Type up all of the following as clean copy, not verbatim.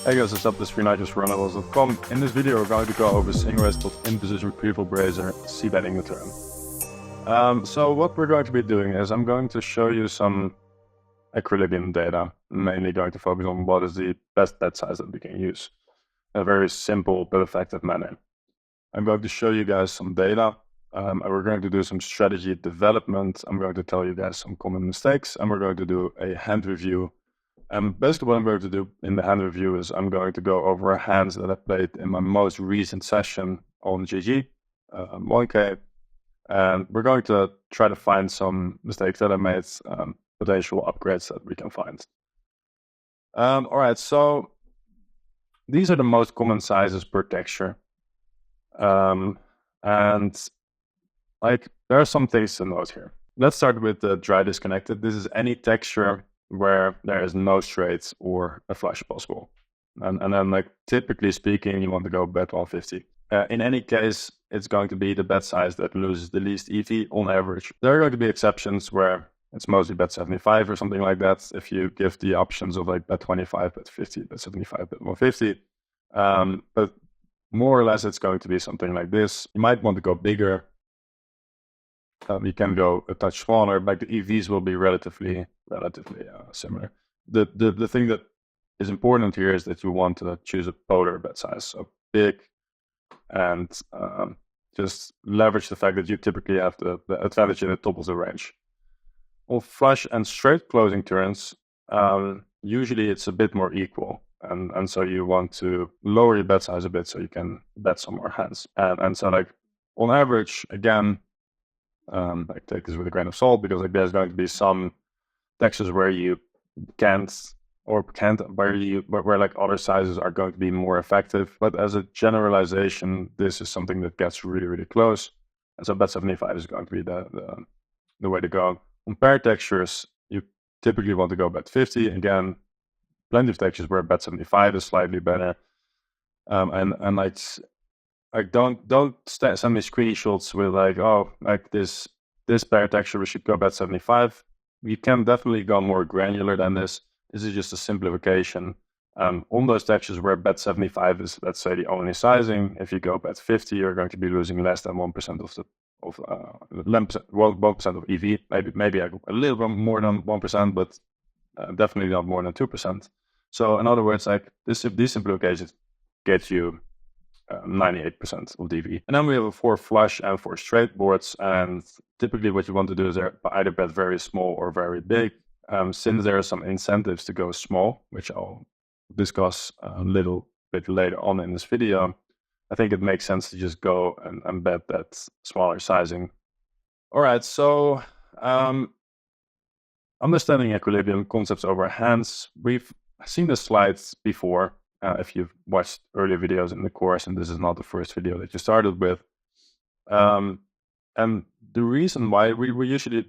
Hey guys, what's up? This is 3.POSTFLOP. In this video, we're going to go over single rest in position retrieval brazier c-betting the turn. So what we're going to be doing is I'm going to show you some equilibrium data, mainly going to focus on what is the best bet size that we can use in a very simple but effective manner. I'm going to show you guys some data, and we're going to do some strategy development. I'm going to tell you guys some common mistakes, and we're going to do a hand review. Basically what I'm going to do in the hand review is I'm going to go over hands that I played in my most recent session on GG, 1K, and we're going to try to find some mistakes that I made, potential upgrades that we can find. All right, so these are the most common sizes per texture. And like there are some things to note here. Let's start with the dry disconnected. This is any texture where there is no straight or a flush possible. And then like typically speaking, you want to go bet 150. In any case, it's going to be the bet size that loses the least EV on average. There are going to be exceptions where it's mostly bet 75 or something like that. If you give the options of like bet 25, bet 50, bet 75, bet 150. But more or less, it's going to be something like this. You might want to go bigger. You can go a touch smaller, but the EVs will be relatively similar. The thing that is important here is that you want to choose a polar bet size, so big, and just leverage the fact that you typically have the advantage in the top of the range. On flush and straight closing turns, usually it's a bit more equal, and so you want to lower your bet size a bit so you can bet some more hands. And so like on average, again, I take this with a grain of salt because like there's going to be some textures where you can't where like other sizes are going to be more effective. But as a generalization, this is something that gets really close. And so bet 75 is going to be the way to go. On pair textures, you typically want to go bet 50. Again, plenty of textures where bet 75 is slightly better. And like don't send me screenshots with like, oh, like this pair texture we should go bet 75. You can definitely go more granular than this. This is just a simplification. On those textures where bet 75 is, let's say, the only sizing, if you go bet 50, you're going to be losing less than 1% of 1% of EV, maybe a little bit more than 1%, but definitely not more than 2%. So in other words, like these simplifications get you 98% of DV. And then we have 4 flush and 4 straight boards. And typically what you want to do is either bet very small or very big. Since there are some incentives to go small, which I'll discuss a little bit later on in this video, I think it makes sense to just go and bet that smaller sizing. All right, so understanding equilibrium concepts over hands. We've seen the slides before. If you've watched earlier videos in the course, and this is not the first video that you started with. And the reason why we usually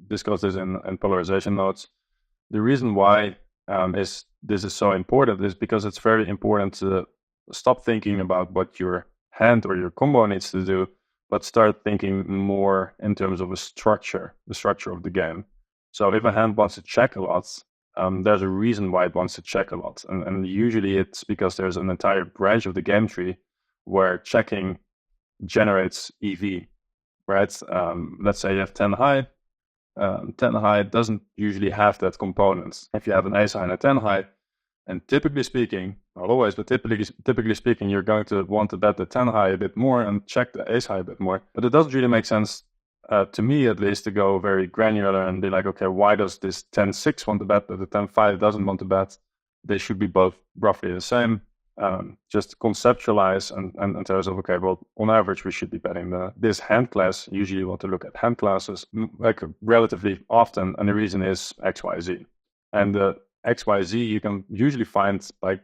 discuss this in polarization notes, the reason why this is so important is because it's very important to stop thinking about what your hand or your combo needs to do, but start thinking more in terms of the structure of the game. So if a hand wants to check a lot, there's a reason why it wants to check a lot. And usually it's because there's an entire branch of the game tree where checking generates EV, right? Let's say you have 10 high. 10 high doesn't usually have that component. If you have an ace high and a 10 high, and typically speaking, not always, but typically speaking, you're going to want to bet the 10 high a bit more and check the ace high a bit more. But it doesn't really make sense, to me at least, to go very granular and be like, okay, why does this 10-6 want to bet, but the 10-5 doesn't want to bet? They should be both roughly the same. Just conceptualize and in terms of, okay, well, on average, we should be betting this hand class. Usually you want to look at hand classes like relatively often, and the reason is XYZ. And the XYZ you can usually find by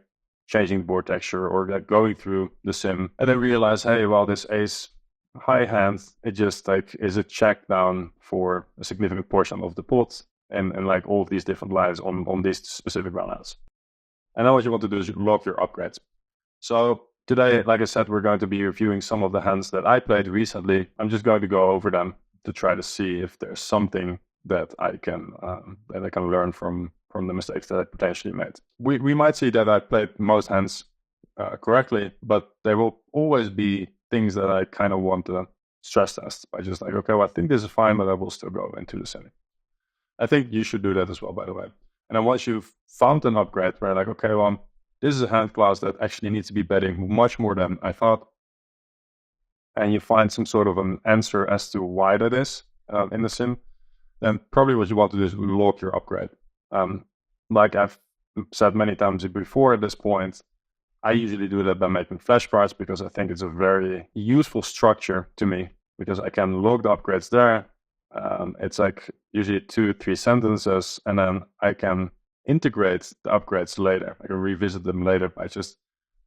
changing the board texture or like going through the sim and then realize, hey, well, this ace high hand, it just like is a check down for a significant portion of the pot and like all of these different lines on these specific runouts. And then what you want to do is log your upgrades. So today, like I said, we're going to be reviewing some of the hands that I played recently. I'm just going to go over them to try to see if there's something that I can learn from from the mistakes that I potentially made. We might see that I played most hands correctly, but there will always be things that I kind of want to stress test by just like, okay, well, I think this is fine, but I will still go into the ceiling. I think you should do that as well, by the way. And then once you've found an upgrade where like, okay, well, this is a hand class that actually needs to be betting much more than I thought, and you find some sort of an answer as to why that is in the sim, then probably what you want to do is lock your upgrade. Like I've said many times before at this point, I usually do that by making flashcards because I think it's a very useful structure to me because I can log the upgrades there. It's like usually 2-3 sentences, and then I can integrate the upgrades later. I can revisit them later by just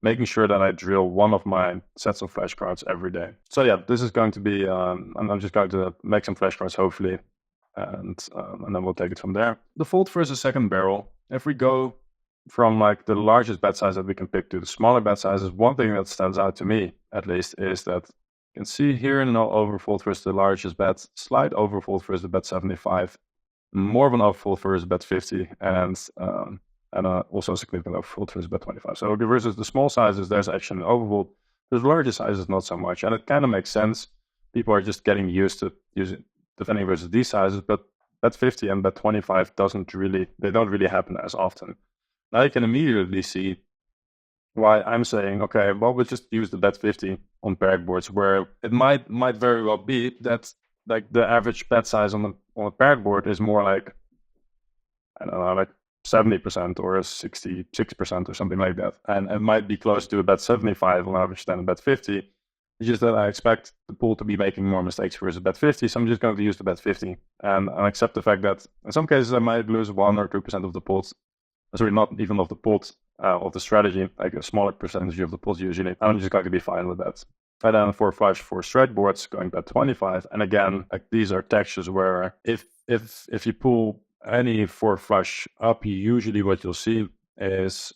making sure that I drill one of my sets of flashcards every day. So yeah, this is going to be, I'm just going to make some flashcards hopefully, and then we'll take it from there. Default versus second barrel. If we go from like the largest bet size that we can pick to the smaller bet sizes, one thing that stands out to me at least is that you can see here no overfold versus the largest bet, slight overfold versus the bet 75, more of an overfold versus bet 50, and also a significant overfold versus bet 25. So versus the small sizes, there's actually an overfold. The larger sizes, not so much, and it kind of makes sense. People are just getting used to using defending versus these sizes, but bet 50 and bet 25 don't really happen as often. Now you can immediately see why I'm saying, okay, well, we'll just use the bet 50 on paired boards, where it might very well be that like the average bet size on a paired board is more like, I don't know, like 70% or 66% or something like that, and it might be close to a bet 75 on average than a bet 50. It's just that I expect the pool to be making more mistakes versus bet 50, so I'm just going to use the bet 50 and accept the fact that in some cases I might lose 1 or 2% of the pots. Sorry, not even of the pot of the strategy, like a smaller percentage of the pot usually. I'm just going to be fine with that. And then for flush for straight boards, going bet 25. And again, like these are textures where if you pull any 4 flush up, usually what you'll see is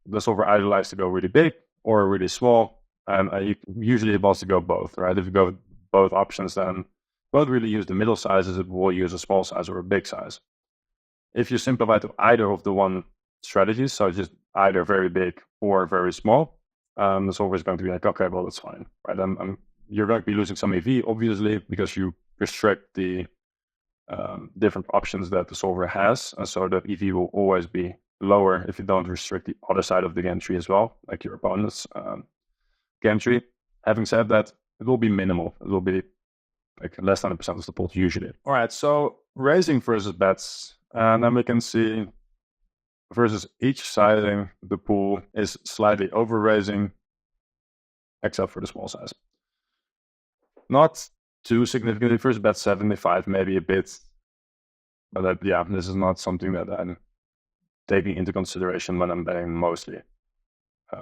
the solver either likes to go really big or really small. And you usually it wants to go both, right? If you go with both options, then won't really use the middle sizes, it will use a small size or a big size. If you simplify to either of the one strategies, so just either very big or very small, the solver is going to be like, okay, well, that's fine, right? You're going to be losing some EV, obviously, because you restrict the different options that the solver has, and so the EV will always be lower if you don't restrict the other side of the game tree as well, like your opponent's game tree. Having said that, it will be minimal. It will be like less than 1% of the pot usually. All right, so raising versus bets. And then we can see versus each sizing, the pool is slightly over raising, except for the small size. Not too significantly. First bet 75, maybe a bit. But yeah, this is not something that I'm taking into consideration when I'm betting mostly.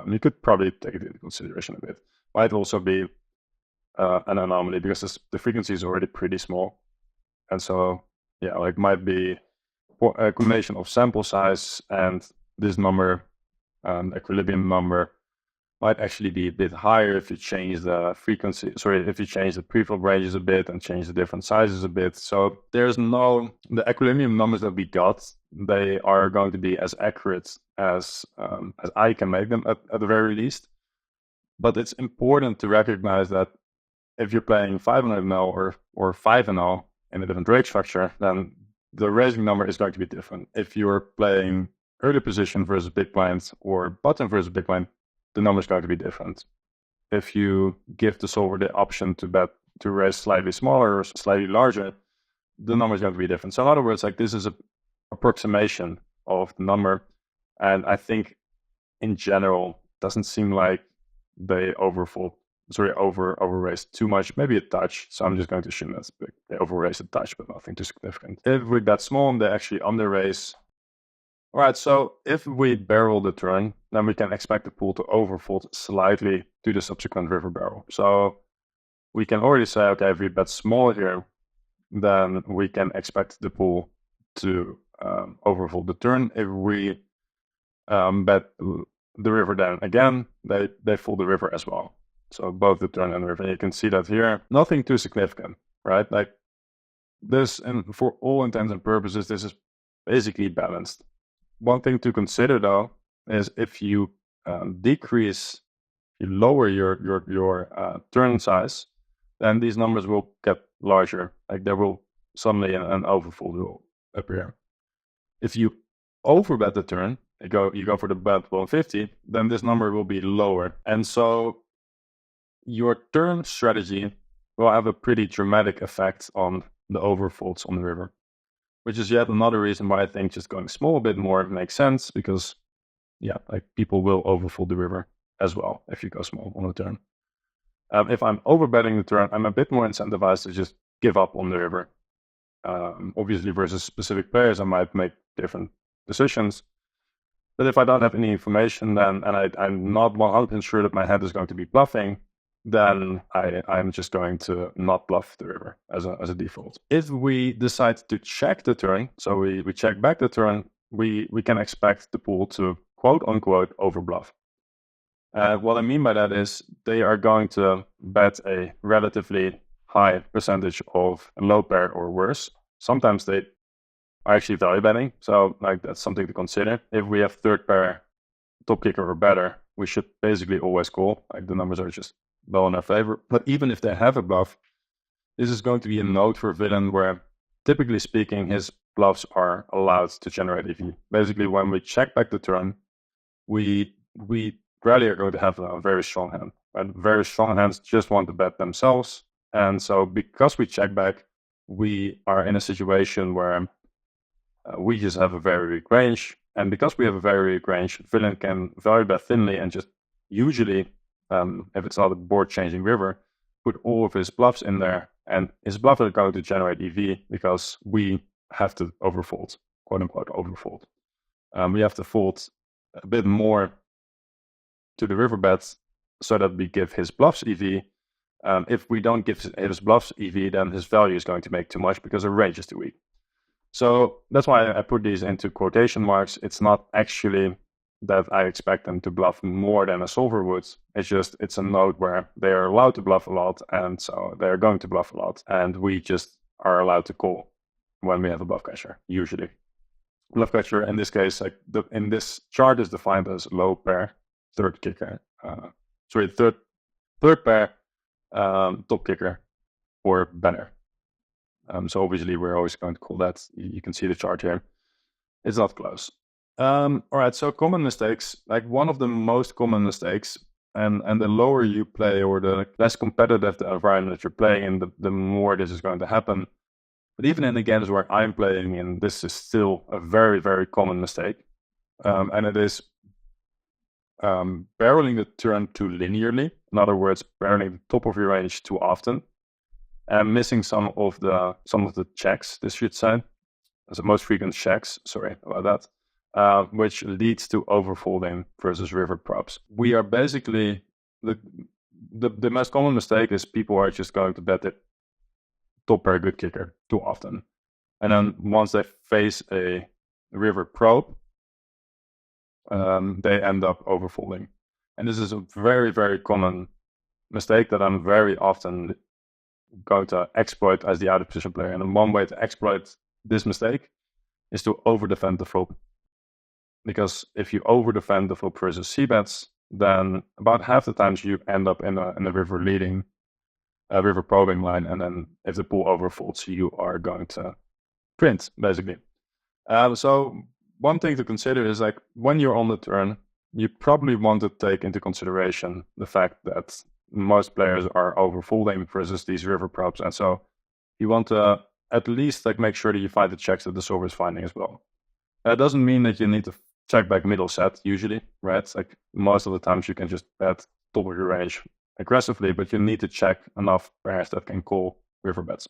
You could probably take it into consideration a bit. Might also be an anomaly because the frequency is already pretty small. And so, yeah, like might be a combination of sample size and this number, equilibrium number, might actually be a bit higher if you change the frequency. Sorry, if you change the preflop ranges a bit and change the different sizes a bit. So there's the equilibrium numbers that we got, they are going to be as accurate as I can make them at the very least. But it's important to recognize that if you're playing 500 ml or 5 ml in a different rate structure, then the raising number is going to be different. If you're playing early position versus big blind or button versus big blind, the number is going to be different. If you give the solver the option to raise slightly smaller or slightly larger, the number is going to be different. So in other words, like this is an approximation of the number, and I think in general it doesn't seem like they over raised too much, maybe a touch. So I'm just going to assume that's big. They over raised a touch, but nothing too significant. If we bet small, they actually under raise. All right, so if we barrel the turn, then we can expect the pool to overfold slightly to the subsequent river barrel. So we can already say, okay, if we bet small here, then we can expect the pool to overfold the turn. If we bet the river, then again, they fold the river as well. So both the turn and the river. And you can see that here, nothing too significant, right? Like this, and for all intents and purposes, this is basically balanced. One thing to consider though is if you lower your turn size, then these numbers will get larger. Like there will suddenly an overfold will appear. If you overbet the turn, you go for the bet 150, then this number will be lower. And so your turn strategy will have a pretty dramatic effect on the overfolds on the river, which is yet another reason why I think just going small a bit more makes sense, because yeah, like people will overfold the river as well if you go small on the turn. If I'm overbetting the turn, I'm a bit more incentivized to just give up on the river. Obviously, versus specific players, I might make different decisions. But if I don't have any information, then I'm not 100% sure that my hand is going to be bluffing, then I'm just going to not bluff the river as a default. If we decide to check the turn, so we check back the turn, we can expect the pool to quote unquote overbluff. What I mean by that is they are going to bet a relatively high percentage of low pair or worse. Sometimes they are actually value betting, so like that's something to consider. If we have third pair, top kicker or better, we should basically always call. Like the numbers are just well in our favor. But even if they have a bluff, this is going to be a node for villain where, typically speaking, his bluffs are allowed to generate EV. Basically, when we check back the turn, we rarely are going to have a very strong hand. Right? Very strong hands just want to bet themselves. And so because we check back, we are in a situation where we just have a very weak range. And because we have a very weak range, villain can value bet thinly and just usually, if it's not a board-changing river, put all of his bluffs in there. And his bluffs are going to generate EV because we have to overfold, quote-unquote overfold. We have to fold a bit more to the river bets so that we give his bluffs EV. If we don't give his bluffs EV, then his value is going to make too much because the range is too weak. So that's why I put these into quotation marks. It's not actually that I expect them to bluff more than a solver would. It's just, it's a node where they are allowed to bluff a lot, and so they're going to bluff a lot. And we just are allowed to call when we have a bluff catcher, usually. Bluff catcher, in this case, like in this chart is defined as low pair, third kicker. Third pair, top kicker, or better. So obviously we're always going to call that. You can see the chart here. It's not close. All right, so common mistakes. Like one of the most common mistakes, and the lower you play or the less competitive the environment that you're playing in, the more this is going to happen. But even in the games where I'm playing in, this is still a very, very common mistake. And it is barreling the turn too linearly. In other words, barreling the top of your range too often. And missing some of the checks, this should say. The most frequent checks, sorry about that, which leads to overfolding versus river props. We are basically, the most common mistake is people are just going to bet the top pair good kicker too often. And then once they face a river probe, they end up overfolding. And this is a very, very common mistake that I'm very often going to exploit as the out of position player. And one way to exploit this mistake is to over-defend the flop. Because if you over-defend the flop versus c-bets, then about half the times you end up in a river leading, a river probing line, and then if the pool overfolds, you are going to print, basically. So one thing to consider is, like, when you're on the turn, you probably want to take into consideration the fact that most players are overfolding versus these river probes, and so you want to at least like make sure that you find the checks that the solver is finding as well. That doesn't mean that you need to check back middle set usually, right? It's like most of the times you can just bet top of your range aggressively, but you need to check enough pairs that can call river bets.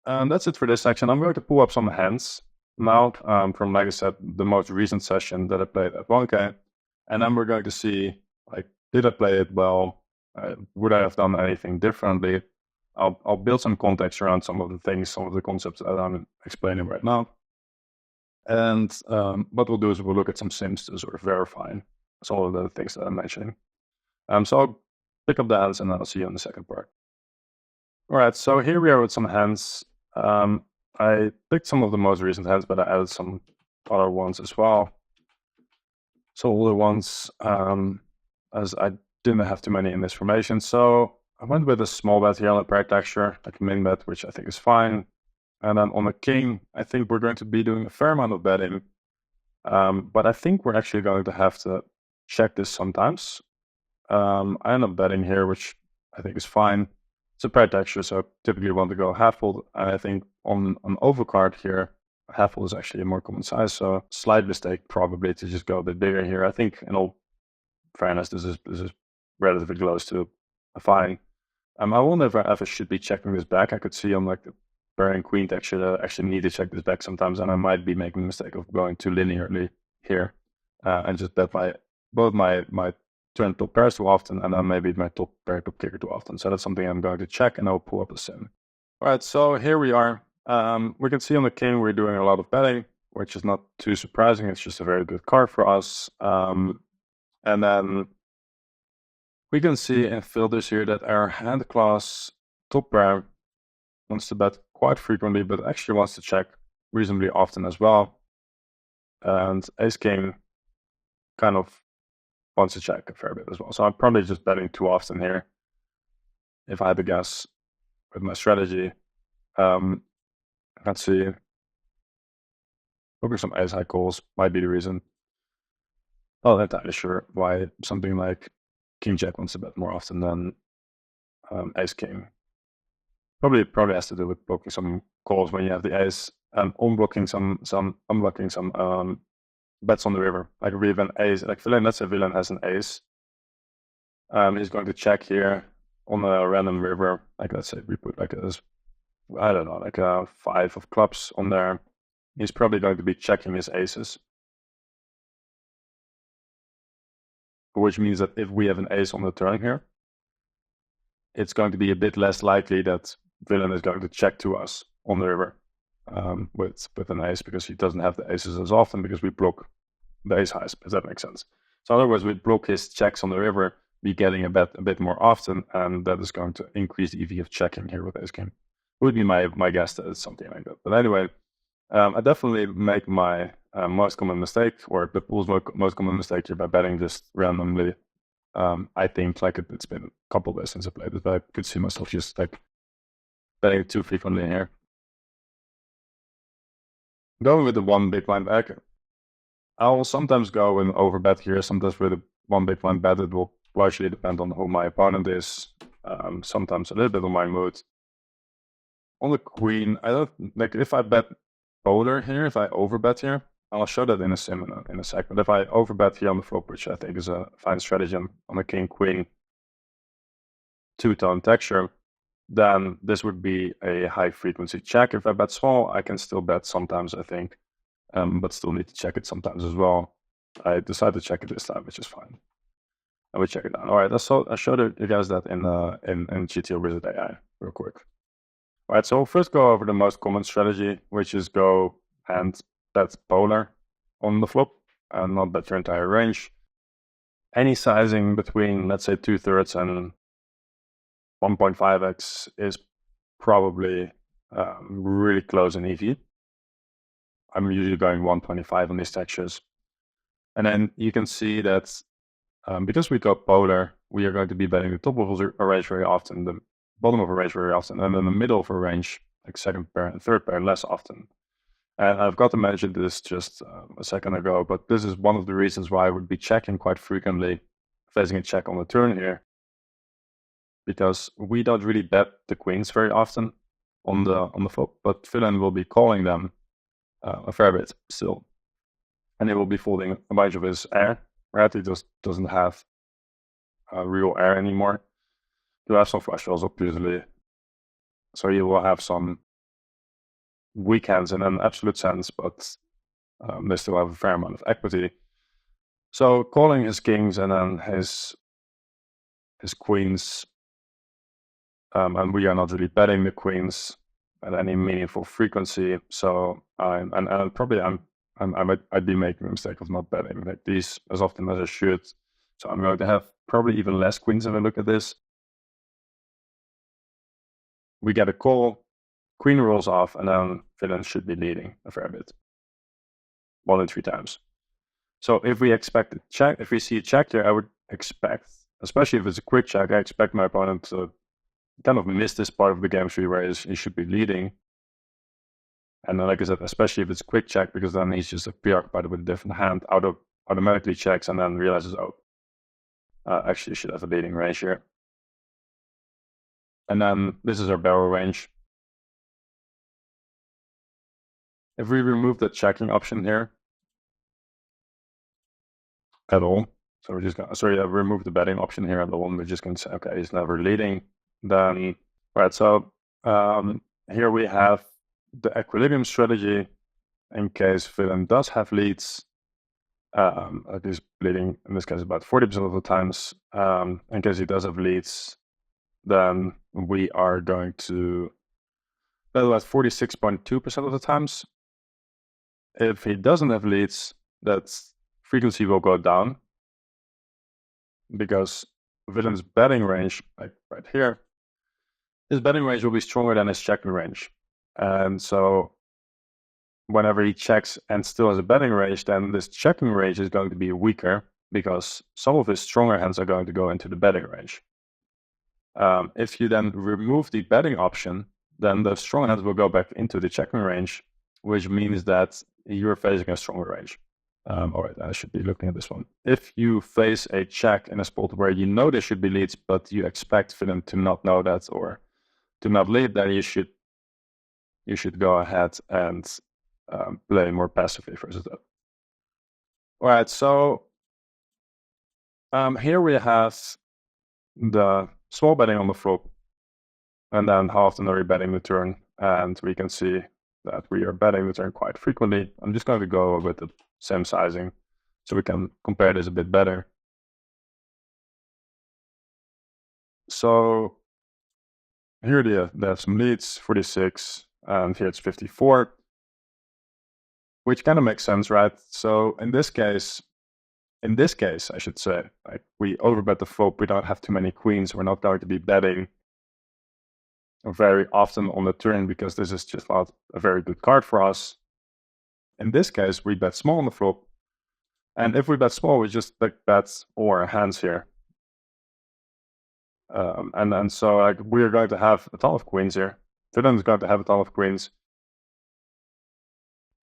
That's it for this section. I'm going to pull up some hands now from, like I said, the most recent session that I played at 1K, and then we're going to see, like, did I play it well? Would I have done anything differently? I'll build some context around some of the things, some of the concepts that I'm explaining right now. And what we'll do is we'll look at some sims to sort of verify some of the things that I'm mentioning. So I'll pick up the hands and then I'll see you in the second part. All right, so here we are with some hands. I picked some of the most recent hands, but I added some other ones as well. So older ones, as I didn't have too many in this formation. So I went with a small bet here on the pair texture, like a min bet, which I think is fine. And then on the king, I think we're going to be doing a fair amount of betting. But I think we're actually going to have to check this sometimes. I end up betting here, which I think is fine. It's a pair texture, so I typically want to go half fold. I think on an overcard here, half fold is actually a more common size, so slight mistake probably to just go a bit bigger here. I think in all fairness, this is relatively close to a fine. I wonder if I ever should be checking this back. I could see on like the pair and queen texture that I actually need to check this back sometimes, and I might be making the mistake of going too linearly here and just bet both my turn top pairs too often, and then maybe my top pair top kicker too often. So that's something I'm going to check, and I'll pull up a sim. All right, so here we are. We can see on the king we're doing a lot of betting, which is not too surprising. It's just a very good card for us. And then we can see in filters here that our hand class top pair wants to bet quite frequently, but actually wants to check reasonably often as well. And ace king kind of wants to check a fair bit as well. So I'm probably just betting too often here, if I had to guess with my strategy. Let's see. Probably some ace high calls might be the reason. Not entirely sure why something like king jack wants to bet more often than ace king. Probably has to do with blocking some calls when you have the ace and unblocking some bets on the river. Like if we have an ace, like villain, let's say villain has an ace. He's going to check here on a random river. Like let's say we put like a, I don't know, like a 5 of clubs on there. He's probably going to be checking his aces. Which means that if we have an ace on the turn here, it's going to be a bit less likely that villain is going to check to us on the river with an ace, because he doesn't have the aces as often because we block the ace highs, if that makes sense. So in other words, we block his checks on the river, be getting a bet a bit more often, and that is going to increase the EV of checking here with ace king. Would be my guess that it's something like that. But anyway, I definitely make my most common mistake, or the pool's most common mistake here, by betting just randomly. I think like it's been a couple of days since I played it, but I could see myself just like betting too frequently here. Going with the one big blind back, I'll sometimes go and overbet here, sometimes with a one big blind bet. It will largely depend on who my opponent is, sometimes a little bit on my mood. On the queen, I don't like if I bet polar here, if I overbet here, I'll show that in a sim in a sec. But if I overbet here on the flop, which I think is a fine strategy on a king queen two-tone texture, then this would be a high frequency check. If I bet small, I can still bet sometimes, I think, but still need to check it sometimes as well. I decided to check it this time, which is fine. And we check it out. All right, I showed you guys that in GTO Wizard AI real quick. All right, so we'll first go over the most common strategy, which is go and bet polar on the flop and not bet your entire range. Any sizing between, let's say, 2/3 and 1.5x is probably really close in EV. I'm usually going 125 on these textures. And then you can see that because we go polar, we are going to be betting the top of a range very often, the bottom of a range very often, and then the middle of a range, like second pair and third pair, less often. And I've got to mention this just a second ago, but this is one of the reasons why I would be checking quite frequently, facing a check on the turn here, because we don't really bet the queens very often on the flop, but villain will be calling them a fair bit still, and he will be folding a bunch of his air. Right, he just doesn't have real air anymore. He'll have some flush draws, obviously, so he will have some weak hands in an absolute sense, but they still have a fair amount of equity. So calling his kings and then his queens, and we are not really betting the queens at any meaningful frequency. So I'd be making the mistake of not betting like these as often as I should. So I'm going to have probably even less queens if I look at this. We get a call. queen rolls off, and then villain should be leading a fair bit, 1 in 3 times. So if we expect a check, if we see a check there, I would expect, especially if it's a quick check, I expect my opponent to kind of miss this part of the game tree where he should be leading. And then, like I said, especially if it's a quick check, because then he's just preoccupied with a different hand, automatically checks and then realizes, oh, actually should have a leading range here. And then this is our barrel range. If we remove the checking option here at all, so we're just going to, remove the betting option here at all, and we're just going to say, okay, he's never leading. Then, right, so here we have the equilibrium strategy in case villain does have leads. At least leading, in this case, about 40% of the times. In case he does have leads, then we are going to bet about 46.2% of the times. If he doesn't have leads, that frequency will go down because villain's betting range, like right here, his betting range will be stronger than his checking range. And so whenever he checks and still has a betting range, then this checking range is going to be weaker because some of his stronger hands are going to go into the betting range. If you then remove the betting option, then the strong hands will go back into the checking range, which means that you're facing a stronger range. All right, I should be looking at this one. If you face a check in a spot where you know there should be leads, but you expect villain to not know that or to not lead, then you should go ahead and play more passively versus that. All right, so here we have the small betting on the flop, and then how often are we betting the turn, and we can see that we are betting the turn quite frequently. I'm just going to go with the same sizing so we can compare this a bit better. So here they have some leads, 46, and here it's 54, which kind of makes sense, right? So in this case, I should say, like, we overbet the flop, we don't have too many queens, we're not going to be betting very often on the turn because this is just not a very good card for us. In this case, we bet small on the flop, and if we bet small, we just like bet all our hands here. And so like we're going to have a ton of queens here. Villain is going to have a ton of queens.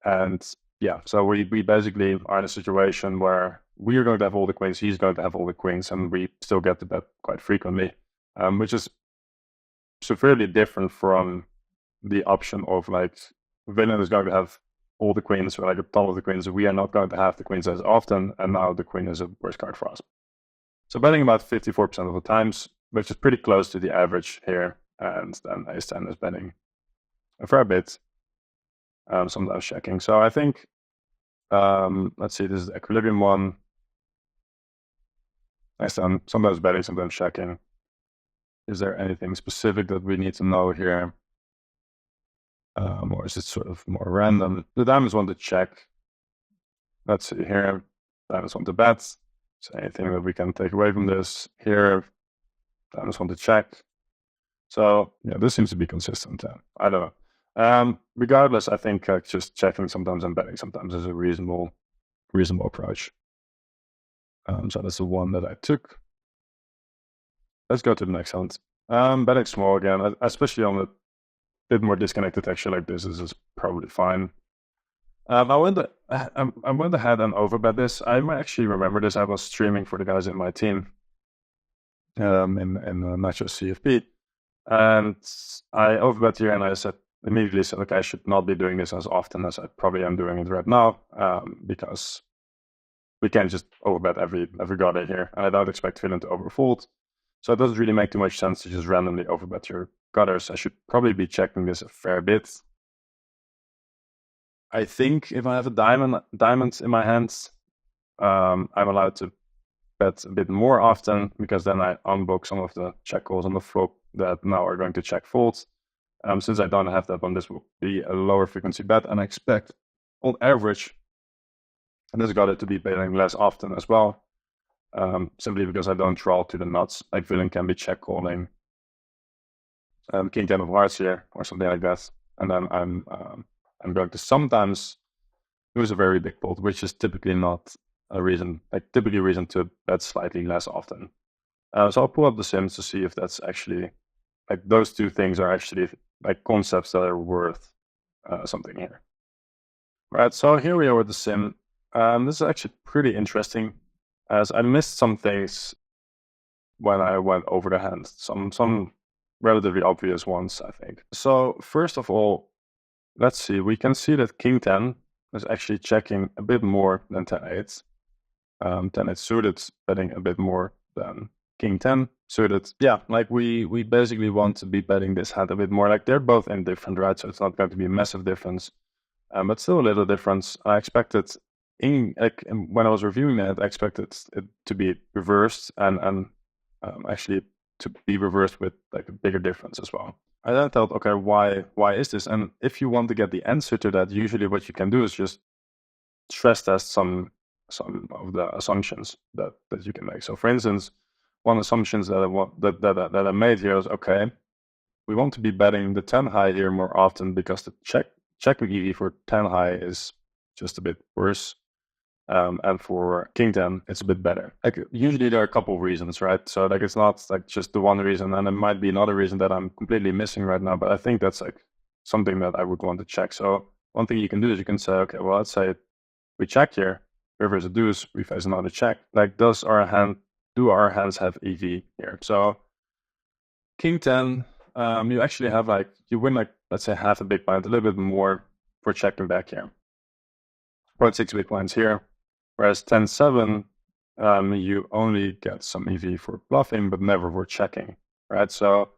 And yeah, so we basically are in a situation where we are going to have all the queens, he's going to have all the queens, and we still get to bet quite frequently, which is severely different from the option of like villain is going to have all the queens, or like a ton of the queens. We are not going to have the queens as often, and now the queen is a worse card for us. So betting about 54% of the times, which is pretty close to the average here, and then ace-10 is betting a fair bit, sometimes checking. So I think, let's see, this is the equilibrium one. Ace-10, sometimes betting, sometimes checking. Is there anything specific that we need to know here? Or is it sort of more random? The diamonds want to check. Let's see here. Diamonds want to bet. So anything that we can take away from this here? Diamonds want to check. So yeah, this seems to be consistent. I don't know. Regardless, I think just checking sometimes and betting sometimes is a reasonable approach. So that's the one that I took. Let's go to the next hand. Betting small again, especially on a bit more disconnected texture like this is probably fine. I went ahead and overbet this. I might actually remember this. I was streaming for the guys in my team in Nacho CFP, and I overbet here, and I immediately said, okay, I should not be doing this as often as I probably am doing it right now, because we can't just overbet every gutter here, and I don't expect villain to overfold. So it doesn't really make too much sense to just randomly overbet your gutters. I should probably be checking this a fair bit. I think if I have a diamond in my hands, I'm allowed to bet a bit more often, because then I unblock some of the check calls on the flop that now are going to check folds. Since I don't have that one, this will be a lower frequency bet, and I expect on average this gutter to be betting less often as well. Simply because I don't draw to the nuts. Like villain can be check calling King 10 of hearts here or something like that, and then I'm going to sometimes lose a very big pot, which is typically not a reason, typically a reason to bet slightly less often. So I'll pull up the sims to see if that's actually, those two things are actually concepts that are worth something here. Right, so here we are with the sim. This is actually pretty interesting, as I missed some things when I went over the hand. Some relatively obvious ones, I think. So first of all, let's see. We can see that King 10 is actually checking a bit more than 10-8. 10-8 suited betting a bit more than King 10 suited. Yeah, we basically want to be betting this hand a bit more. They're both indifferent, right? So it's not going to be a massive difference. But still a little difference. I expected when I was reviewing that, I expected it to be reversed and actually to be reversed with a bigger difference as well. I then thought, okay, why is this? And if you want to get the answer to that, usually what you can do is just stress test some of the assumptions that you can make. So for instance, one assumption that I made here is, okay, we want to be betting the 10 high here more often because the checking EV for 10 high is just a bit worse. And for King 10, it's a bit better. Usually there are a couple of reasons, right? So it's not just the one reason, and it might be another reason that I'm completely missing right now, but I think that's something that I would want to check. So one thing you can do is you can say, okay, well, let's say we check here, river is a deuce, we face another check. Do our hands have EV here? So King 10, you actually have you win let's say half a big blind, a little bit more for checking back here. 0.6 big blinds here. Whereas 10-7, you only get some EV for bluffing, but never for checking, right? So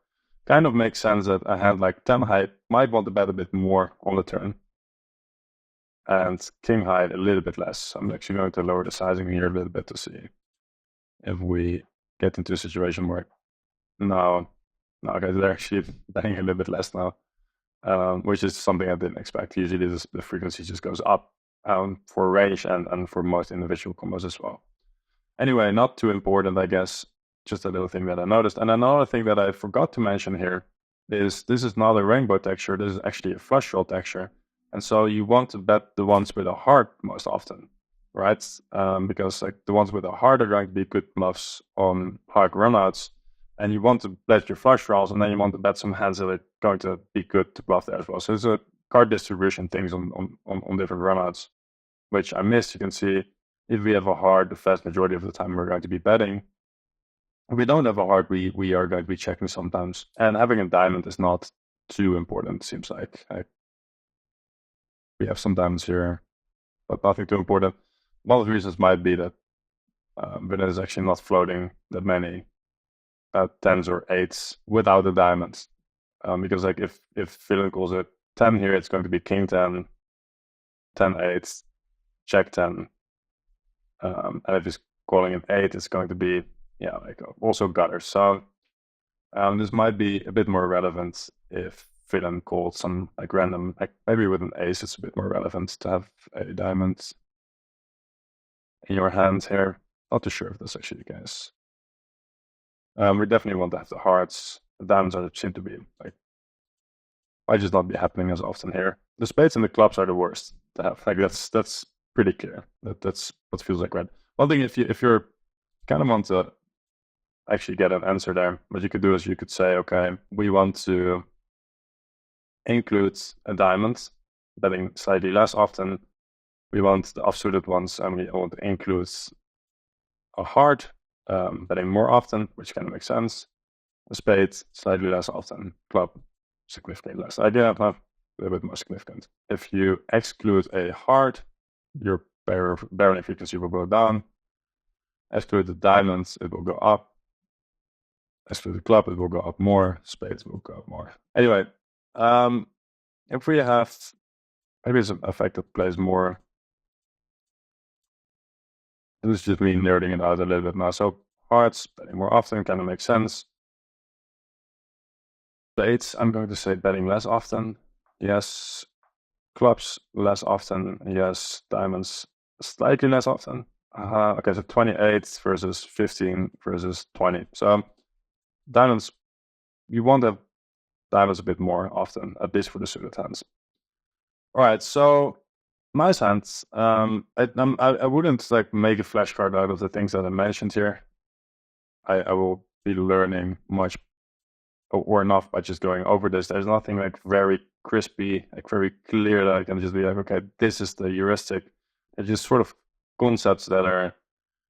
kind of makes sense that a hand like 10 high might want to bet a bit more on the turn, and King high a little bit less. I'm actually going to lower the sizing here a little bit to see if we get into a situation where okay, they're actually betting a little bit less now, which is something I didn't expect. Usually the frequency just goes up for range and for most individual combos as well. Anyway, not too important, I guess. Just a little thing that I noticed. And another thing that I forgot to mention here is this is not a rainbow texture. This is actually a flush draw texture. And so you want to bet the ones with a heart most often, right? Because the ones with a heart are going to be good bluffs on hard runouts. And you want to bet your flush draws, and then you want to bet some hands that are going to be good to bluff there as well. So it's a card distribution things on different runouts, which I missed. You can see if we have a heart, the vast majority of the time we're going to be betting. If we don't have a heart, we are going to be checking sometimes. And having a diamond is not too important, seems like. We have some diamonds here, but nothing too important. One of the reasons might be that Vanilla is actually not floating that many 10s or 8s without the diamonds. Because if villain calls it 10 here, it's going to be King 10, 10-8, Jack 10. And if he's calling an 8, it's going to be also gutters. So this might be a bit more relevant if villain called some random, maybe with an ace, it's a bit more relevant to have a diamond in your hand here. Not too sure if that's actually the case. We definitely want to have the hearts. The diamonds seem to be might just not be happening as often here. The spades and the clubs are the worst to have. That's pretty clear. That's what feels like red. One thing, if you're kind of want to actually get an answer there, what you could do is you could say, okay, we want to include a diamond, betting slightly less often. We want the offsuited ones, and we want to include a heart, betting more often, which kind of makes sense. A spade, slightly less often. Club, significantly less. Idea of a little bit more significant. If you exclude a heart, your barreling frequency will go down. Exclude the diamonds, it will go up. Exclude the club, it will go up more. Spades will go up more. Anyway, if we have maybe it's an effect that plays more. This is just me nerding it out a little bit now. So hearts betting more often kind of makes sense. Spades, I'm going to say betting less often. Yes. Clubs less often. Yes. Diamonds slightly less often. Okay, so 28 versus 15 versus 20. So diamonds, you want to diamonds a bit more often, at least for the suited hands. All right, so nice hands. I wouldn't like make a flashcard out of the things that I mentioned here. I will be learning much or enough by just going over this. There's nothing like very crispy, like very clear that I can just be like, okay, this is the heuristic. It's just sort of concepts that are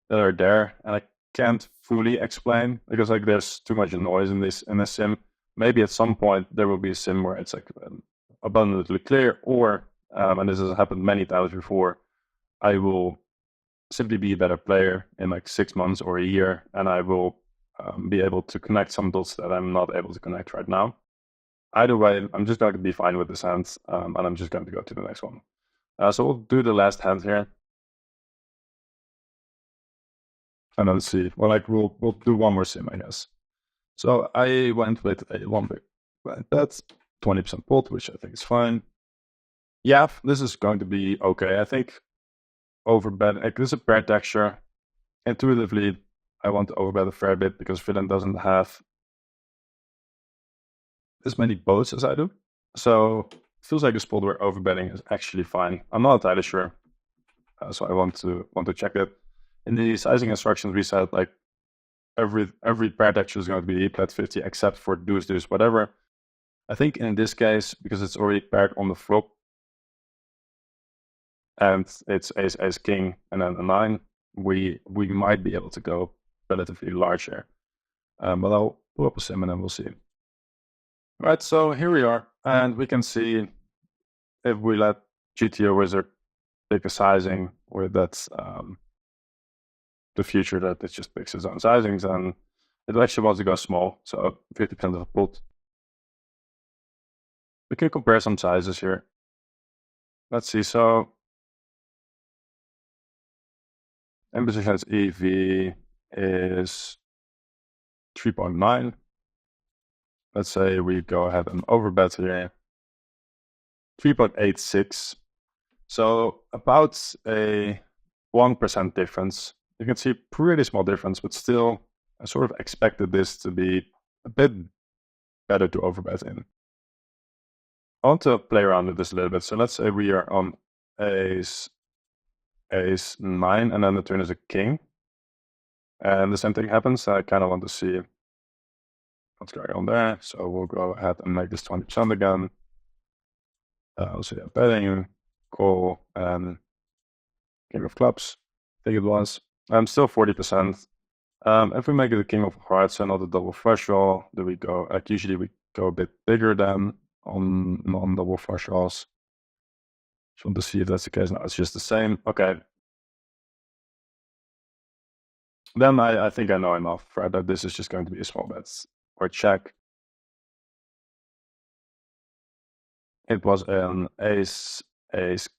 there, and I can't fully explain because like there's too much noise in this sim. Maybe at some point there will be a sim where it's like abundantly clear, or and this has happened many times before, I will simply be a better player in like 6 months or a year, and I will be able to connect some dots that I'm not able to connect right now. Either way, I'm just going to be fine with this hand, and I'm just going to go to the next one. So we'll do the last hand here. And let's see. Well, like we'll do one more sim, I guess. So I went with a 1 big. That's 20% pot, which I think is fine. Yeah, this is going to be okay. I think overbet. Like, this is a pair texture. Intuitively, I want to overbet a fair bit because villain doesn't have as many boats as I do. So it feels like a spot where overbetting is actually fine. I'm not entirely sure, so I want to check it. In the sizing instructions, we said like every pair texture is going to be plat 50 except for deuce, whatever. I think in this case, because it's already paired on the flop, and it's ace, ace, king, and then a 9, we might be able to go relatively large here. But I'll pull up a sim and then we'll see. All right, so here we are, and we can see if we let GTO Wizard pick a sizing, or that's the future that it just picks its own sizings, and it actually wants to go small, so 50% of a pot. We can compare some sizes here. Let's see, so in positions EV is 3.9. Let's say we go ahead and overbet here. 3.86. So about a 1% difference. You can see pretty small difference, but still I sort of expected this to be a bit better to overbet in. I want to play around with this a little bit. So let's say we are on ace 9, and then the turn is a king. And the same thing happens. I kind of want to see what's going on there. So we'll go ahead and make this 20% again. I'll say betting, call, and king of clubs. I think it was. I'm still 40%. If we make it a king of hearts and not a double flush draw, do we go, like usually we go a bit bigger than on non-double flush draws. Just want to see if that's the case. No, it's just the same. Okay. Then I think I know enough, right, that this is just going to be a small bet or check. It was an ace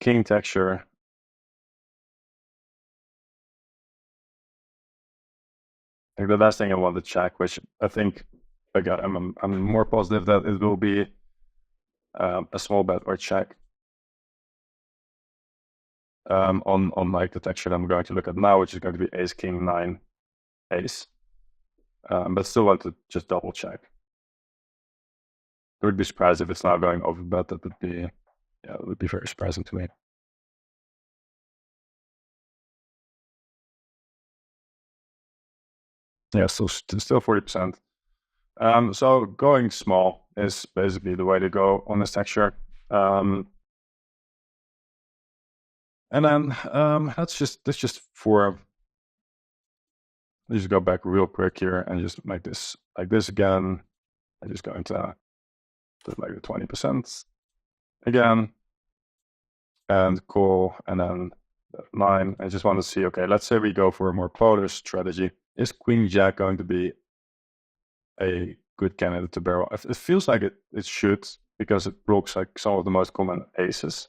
king texture. Like the last thing I want to check, which I think, again, I'm more positive that it will be a small bet or check on like the texture that I'm going to look at now, which is going to be ace king 9 ace. But still want to just double check. I would be surprised if it's now going over bet. That would be, yeah, it would be very surprising to me. Yeah, still 40%. So going small is basically the way to go on this texture. And then let's just go back real quick here and just make this like this again. I'm just going to put like the 20% again and call, and then 9. I just want to see, okay, let's say we go for a more polar strategy. Is Queen Jack going to be a good candidate to barrel? It feels like it should, because it blocks like some of the most common aces.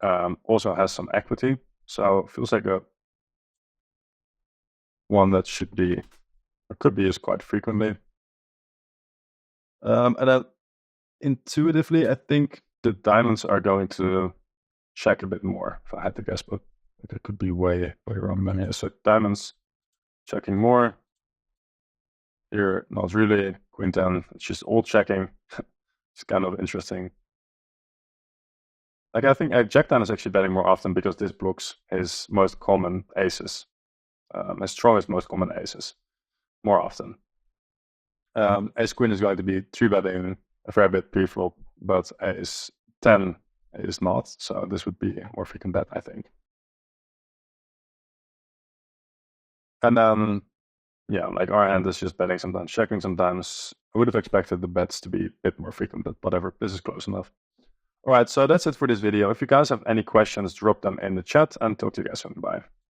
Also has some equity, so it feels like a one that should be or could be used quite frequently. And then intuitively, I think the diamonds are going to check a bit more, if I had to guess, but it could be way wrong than here. So diamonds checking more. Here, not really. Queen 10, it's just all checking. It's kind of interesting. Like, I think Jack 10 is actually betting more often because this blocks his most common aces, his strongest, most common aces, more often. Ace Queen is going to be 3-betting a fair bit pre-flop, but Ace 10 is not, so this would be a more frequent bet, I think. And then, yeah, like our hand is just betting sometimes, checking sometimes. I would have expected the bets to be a bit more frequent, but whatever, this is close enough. All right, so that's it for this video. If you guys have any questions, drop them in the chat and talk to you guys soon. Bye.